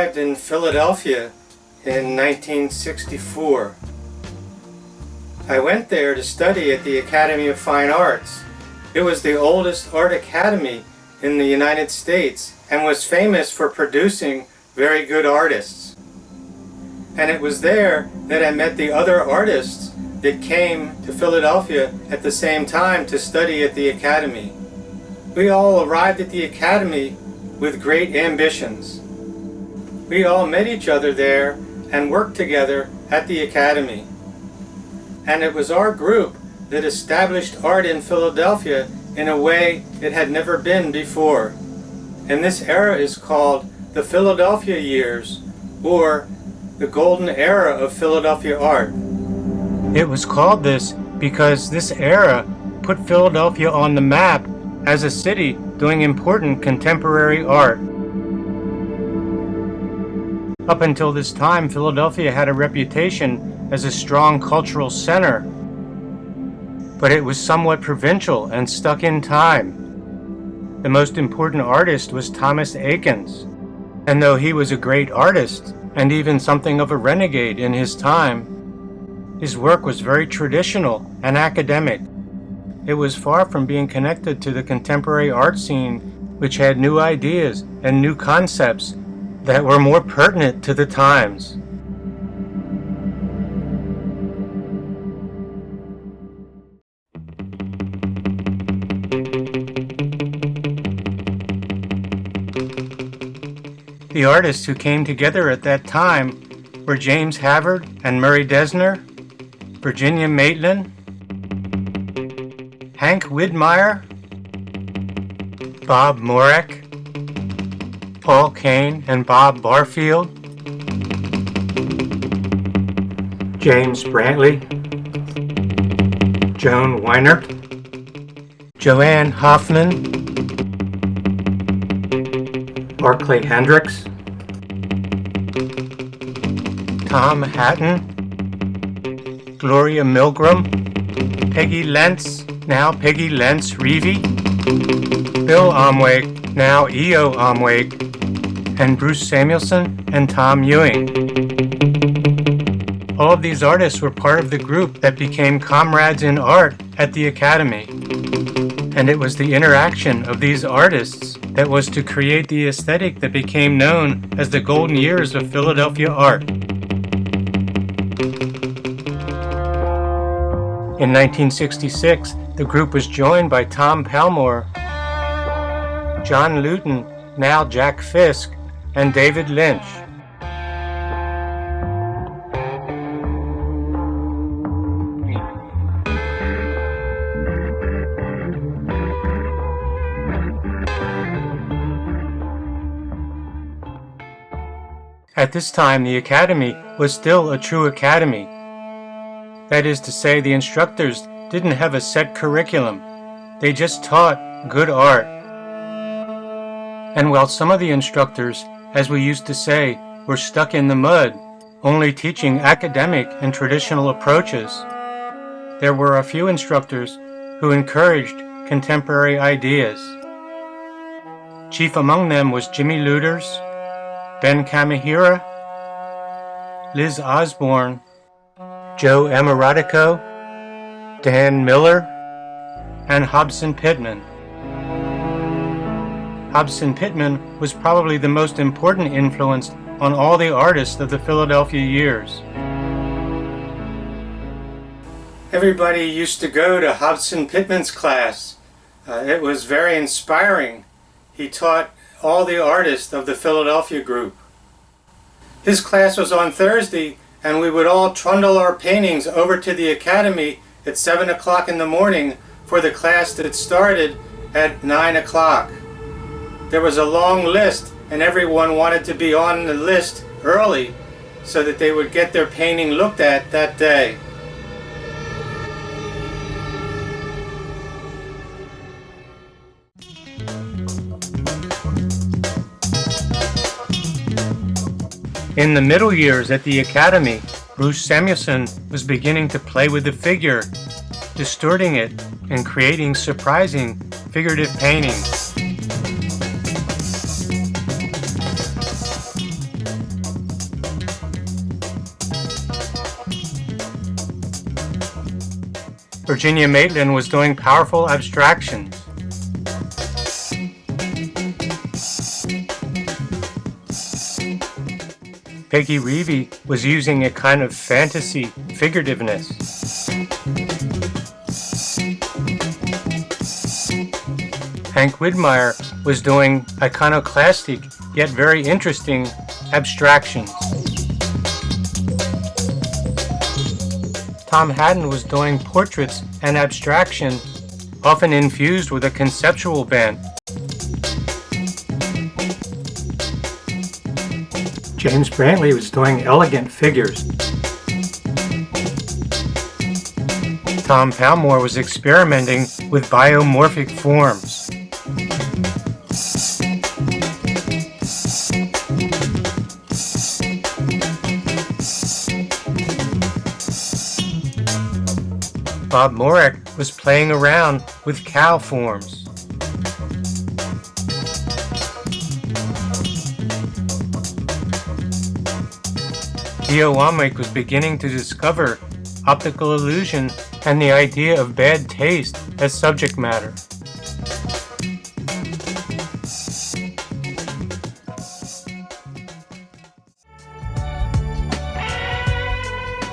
arrived in Philadelphia in 1964. I went there to study at the Academy of Fine Arts. It was the oldest art academy in the United States and was famous for producing very good artists. And it was there that I met the other artists that came to Philadelphia at the same time to study at the Academy. We all arrived at the Academy with great ambitions. We all met each other there and worked together at the Academy. And it was our group that established art in Philadelphia in a way it had never been before. And this era is called the Philadelphia Years, or the Golden Era of Philadelphia Art. It was called this because this era put Philadelphia on the map as a city doing important contemporary art. Up until this time, Philadelphia had a reputation as a strong cultural center, but it was somewhat provincial and stuck in time. The most important artist was Thomas Eakins, and though he was a great artist and even something of a renegade in his time, his work was very traditional and academic. It was far from being connected to the contemporary art scene, which had new ideas and new concepts that were more pertinent to the times. The artists who came together at that time were James Havard and Murray Desner, Virginia Maitland, Hank Widmeyer, Bob Morek, Paul Kane and Bob Barfield, James Brantley, Joan Weinert, Joanne Hoffman, Barclay Hendricks, Tom Hatton, Gloria Milgram, Peggy Lentz, now Peggy Lentz Reevey, Bill Omwake, now E.O. Omwake, and Bruce Samuelson and Tom Ewing. All of these artists were part of the group that became comrades in art at the Academy. And it was the interaction of these artists that was to create the aesthetic that became known as the golden years of Philadelphia art. In 1966, the group was joined by Tom Palmore, John Luton, now Jack Fisk, and David Lynch. At this time, the Academy was still a true academy. That is to say, the instructors didn't have a set curriculum. They just taught good art. And while some of the instructors, as we used to say, were stuck in the mud, only teaching academic and traditional approaches, there were a few instructors who encouraged contemporary ideas. Chief among them was Jimmy Luders, Ben Kamihira, Liz Osborne, Joe Emiratico, Dan Miller, and Hobson Pittman. Hobson Pittman was probably the most important influence on all the artists of the Philadelphia years. Everybody used to go to Hobson Pittman's class. It was very inspiring. He taught all the artists of the Philadelphia group. His class was on Thursday, and we would all trundle our paintings over to the Academy at 7 o'clock in the morning for the class that started at 9 o'clock. There was a long list, and everyone wanted to be on the list early so that they would get their painting looked at that day. In the middle years at the Academy, Bruce Samuelson was beginning to play with the figure, distorting it and creating surprising figurative paintings. Virginia Maitland was doing powerful abstractions. Peggy Reevey was using a kind of fantasy figurativeness. Hank Widmeyer was doing iconoclastic yet very interesting abstractions. Tom Haddon was doing portraits and abstraction, often infused with a conceptual bent. James Brantley was doing elegant figures. Tom Palmore was experimenting with biomorphic forms. Bob Morak was playing around with cow forms. Theo Omwake was beginning to discover optical illusion and the idea of bad taste as subject matter.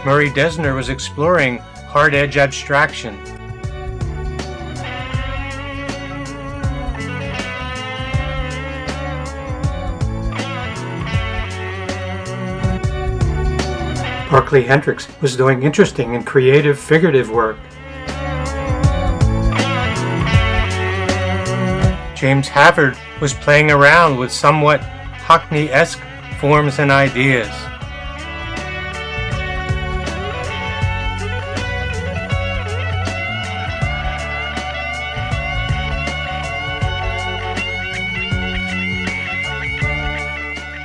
Murray Desner was exploring hard-edge abstraction. Barclay Hendricks was doing interesting and creative figurative work. James Havard was playing around with somewhat Hockney-esque forms and ideas.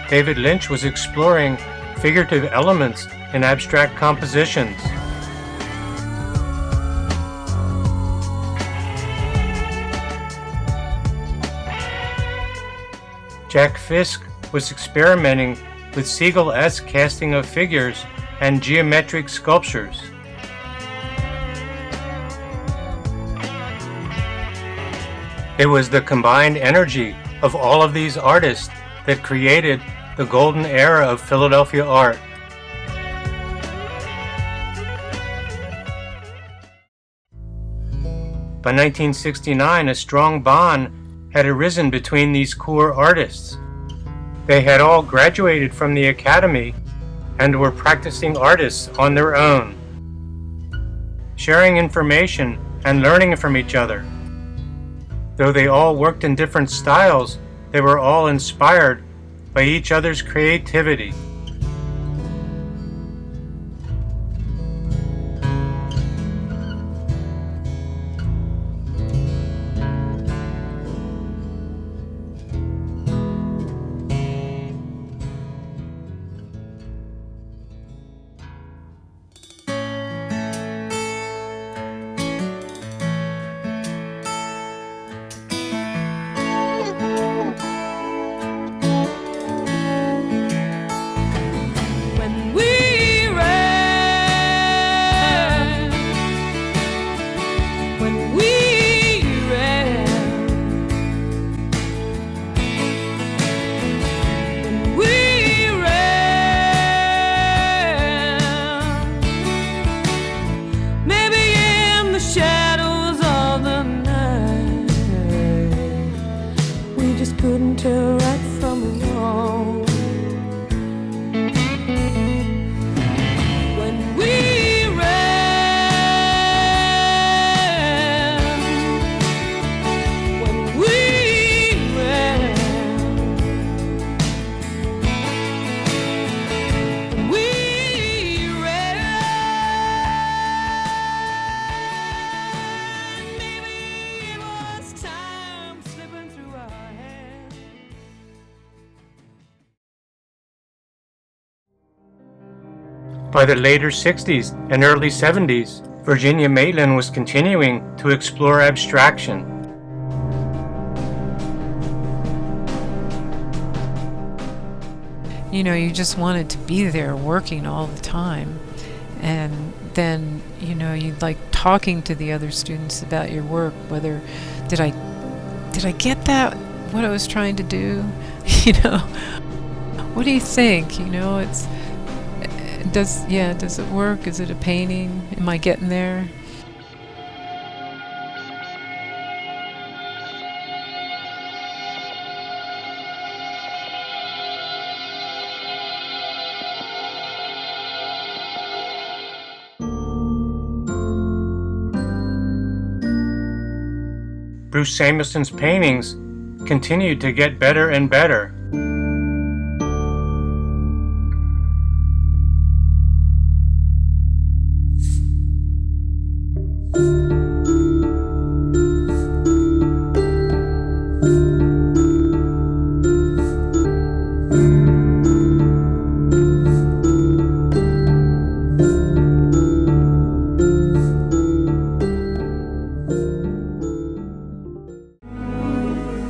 David Lynch was exploring figurative elements in abstract compositions. Jack Fisk was experimenting with Siegel-esque casting of figures and geometric sculptures. It was the combined energy of all of these artists that created the golden era of Philadelphia art. By 1969, a strong bond had arisen between these core artists. They had all graduated from the academy and were practicing artists on their own, sharing information and learning from each other. Though they all worked in different styles, they were all inspired by each other's creativity. Couldn't tell right from wrong. When we ran, when we ran, when we ran, maybe it was time slipping through our hands. By the later 60s and early 70s, Virginia Maitland was continuing to explore abstraction. You know, you just wanted to be there working all the time. And then, you know, you'd like talk talking to the other students about your work, whether did I get that, what I was trying to do? You know, what do you think? You know, does it work? Is it a painting? Am I getting there? Bruce Samuelson's paintings continued to get better and better.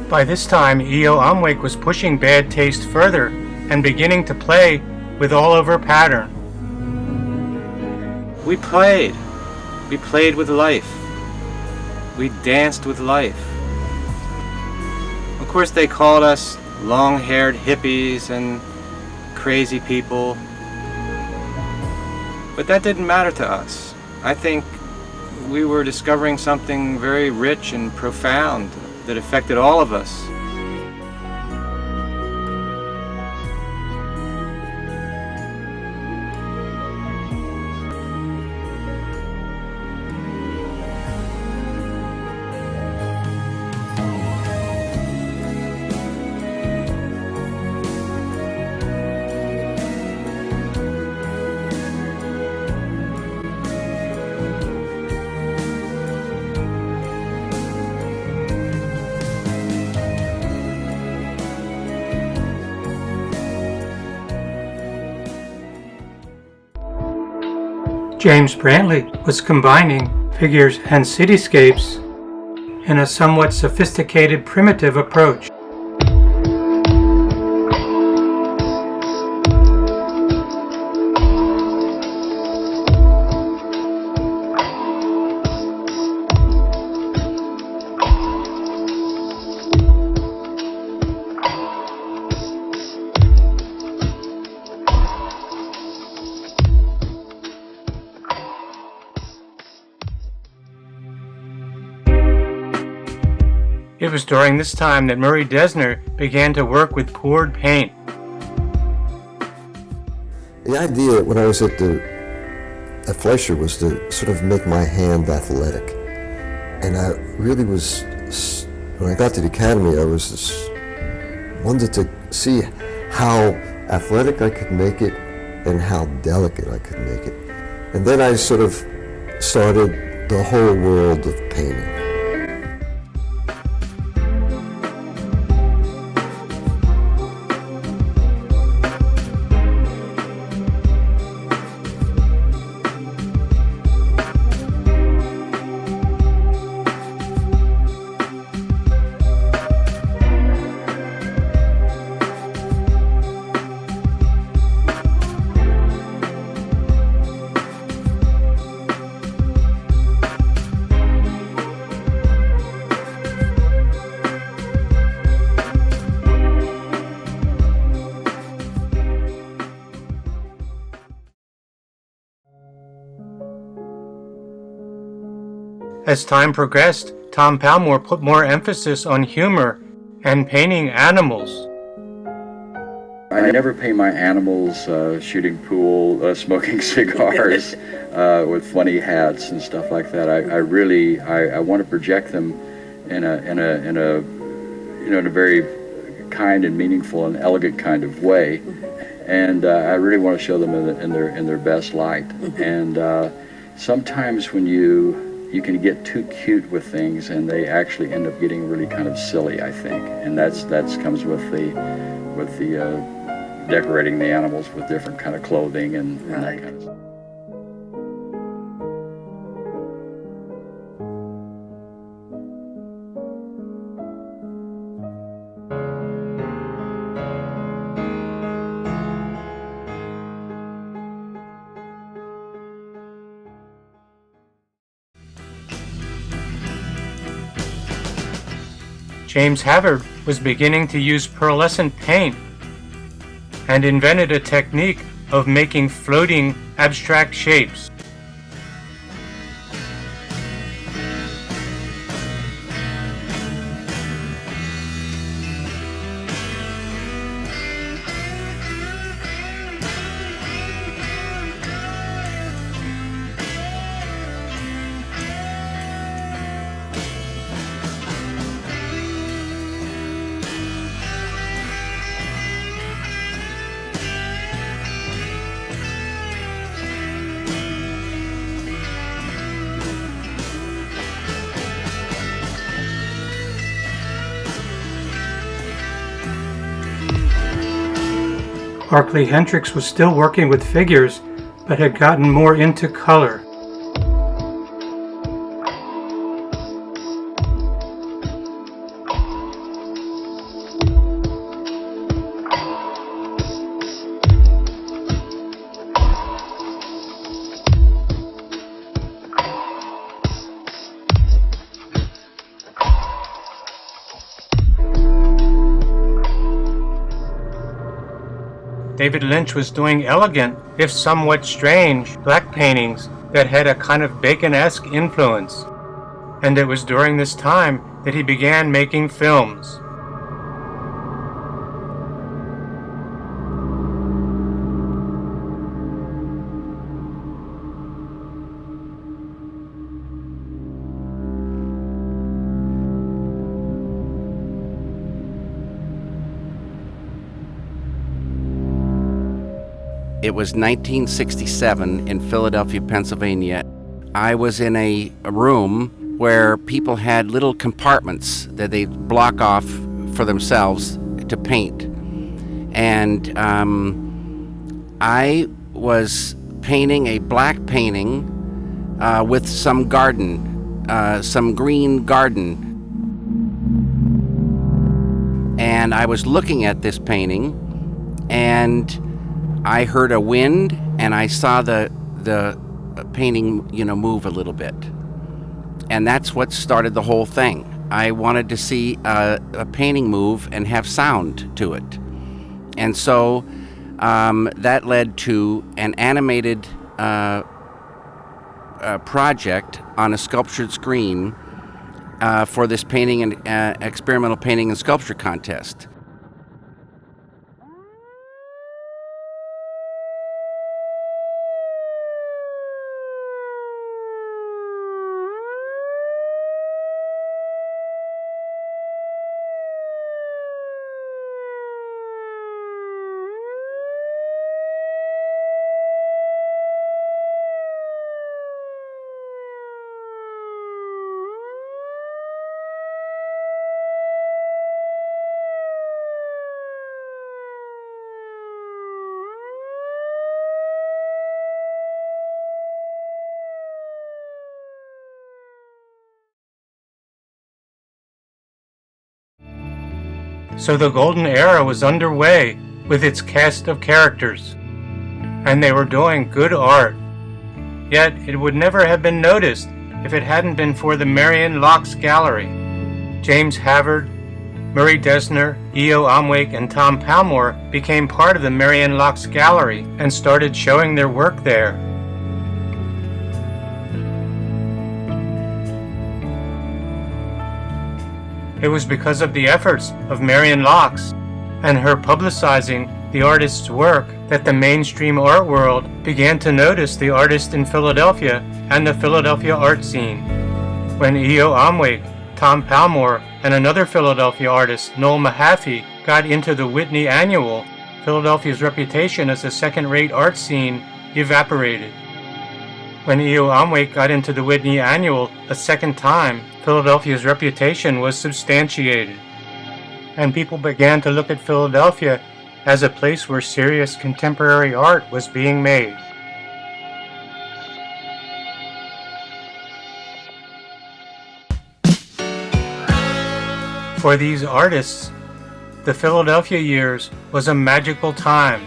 By this time, E.O. Omwake was pushing bad taste further and beginning to play with all-over pattern. We played with life. We danced with life. Of course, they called us long-haired hippies and crazy people, but that didn't matter to us. I think we were discovering something very rich and profound that affected all of us. James Brantley was combining figures and cityscapes in a somewhat sophisticated primitive approach. It was during this time that Murray Desner began to work with poured paint. The idea when I was at Fleischer was to sort of make my hand athletic. And I really was, when I got to the academy, I was just wanted to see how athletic I could make it and how delicate I could make it. And then I sort of started the whole world of painting. As time progressed, Tom Palmore put more emphasis on humor and painting animals. I never paint my animals shooting pool, smoking cigars, with funny hats and stuff like that. I want to project them in a very kind and meaningful and elegant kind of way, and I really want to show them in their best light. And sometimes when you can get too cute with things, and they actually end up getting really kind of silly, I think, and that comes with the decorating the animals with different kind of clothing and that kind of stuff. James Havard was beginning to use pearlescent paint and invented a technique of making floating abstract shapes. Barclay Hendricks was still working with figures, but had gotten more into color. David Lynch was doing elegant, if somewhat strange, black paintings that had a kind of Bacon-esque influence. And it was during this time that he began making films. It was 1967 in Philadelphia, Pennsylvania. I was in a room where people had little compartments that they block off for themselves to paint. And I was painting a black painting with some garden, some green garden. And I was looking at this painting, and I heard a wind, and I saw the painting, move a little bit. And that's what started the whole thing. I wanted to see a painting move and have sound to it. And so that led to an animated project on a sculptured screen for this painting and experimental painting and sculpture contest. So the golden era was underway with its cast of characters, and they were doing good art. Yet it would never have been noticed if it hadn't been for the Marion Locks Gallery. James Havard, Murray Dessner, E.O. Omwake, and Tom Palmore became part of the Marion Locks Gallery and started showing their work there. It was because of the efforts of Marion Locks and her publicizing the artist's work that the mainstream art world began to notice the artist in Philadelphia and the Philadelphia art scene. When E.O. Omwake, Tom Palmore, and another Philadelphia artist, Noel Mahaffey, got into the Whitney Annual, Philadelphia's reputation as a second-rate art scene evaporated. When E.O. Omwake got into the Whitney Annual a second time, Philadelphia's reputation was substantiated, and people began to look at Philadelphia as a place where serious contemporary art was being made. For these artists, the Philadelphia years was a magical time.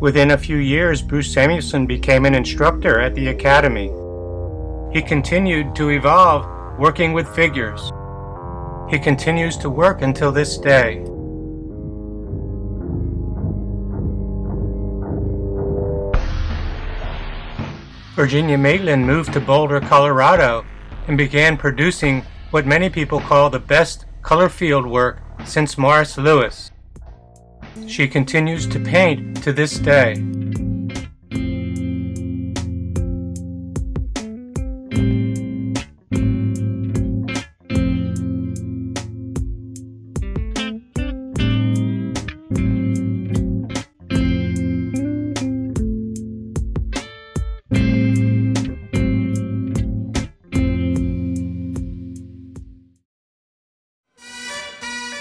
Within a few years, Bruce Samuelson became an instructor at the Academy. He continued to evolve, working with figures. He continues to work until this day. Virginia Maitland moved to Boulder, Colorado, and began producing what many people call the best color field work since Morris Louis. She continues to paint to this day.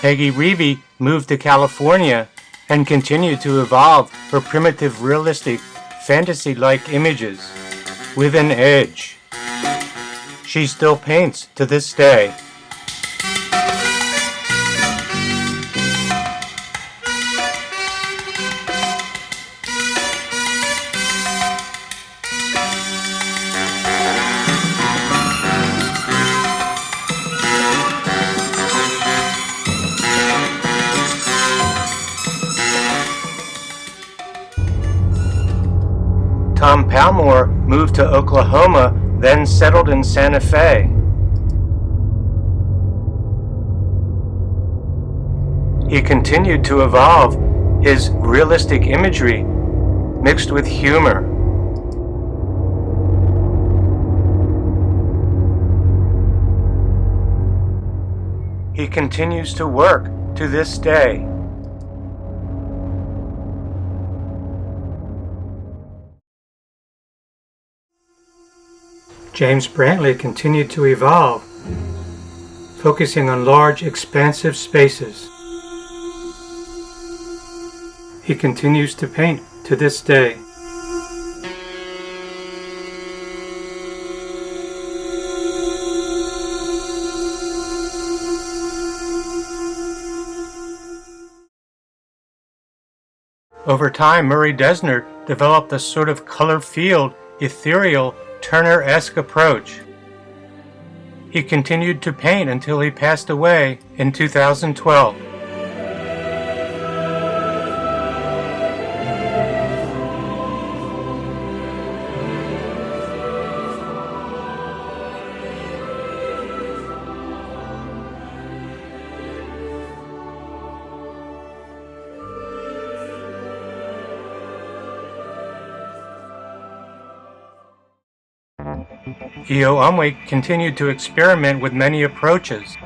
Peggy Reevy moved to California and continued to evolve her primitive, realistic, fantasy-like images with an edge. She still paints to this day. Tom Palmore moved to Oklahoma, then settled in Santa Fe. He continued to evolve his realistic imagery mixed with humor. He continues to work to this day. James Brantley continued to evolve, focusing on large, expansive spaces. He continues to paint to this day. Over time, Murray Desner developed a sort of color field, ethereal, Turner-esque approach. He continued to paint until he passed away in 2012. E.O. Omwake continued to experiment with many approaches.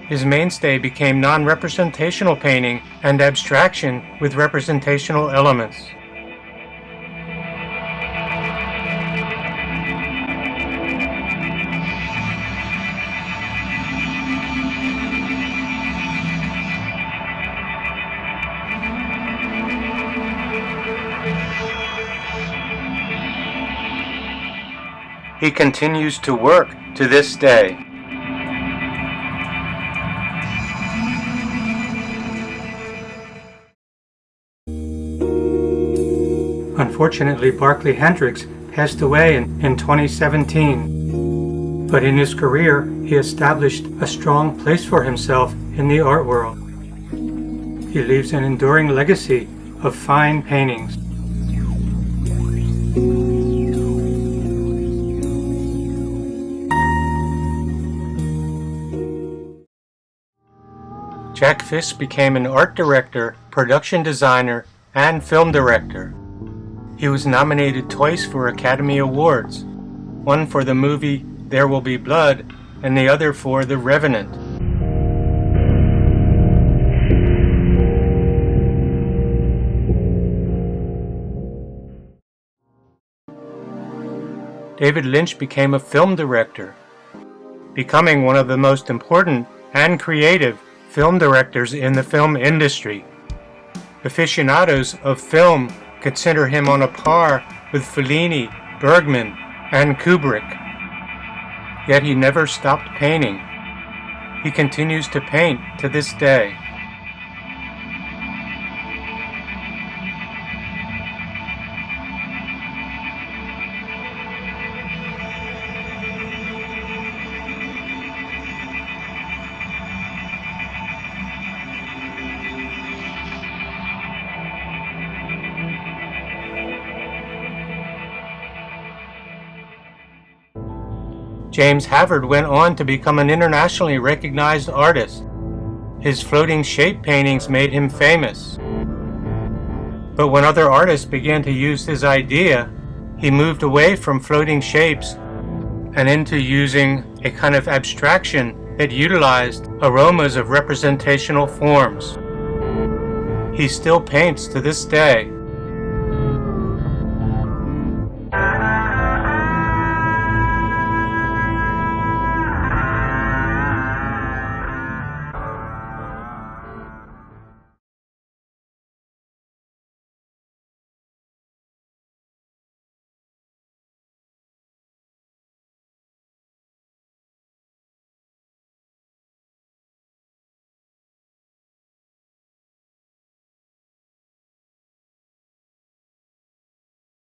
His mainstay became non-representational painting and abstraction with representational elements. He continues to work to this day. Unfortunately, Barclay Hendricks passed away in 2017. But in his career, he established a strong place for himself in the art world. He leaves an enduring legacy of fine paintings. Jack Fisk became an art director, production designer, and film director. He was nominated twice for Academy Awards, one for the movie There Will Be Blood and the other for The Revenant. David Lynch became a film director, becoming one of the most important and creative film directors in the film industry. Aficionados of film consider him on a par with Fellini, Bergman, and Kubrick. Yet he never stopped painting. He continues to paint to this day. James Havard went on to become an internationally recognized artist. His floating shape paintings made him famous. But when other artists began to use his idea, he moved away from floating shapes and into using a kind of abstraction that utilized aromas of representational forms. He still paints to this day.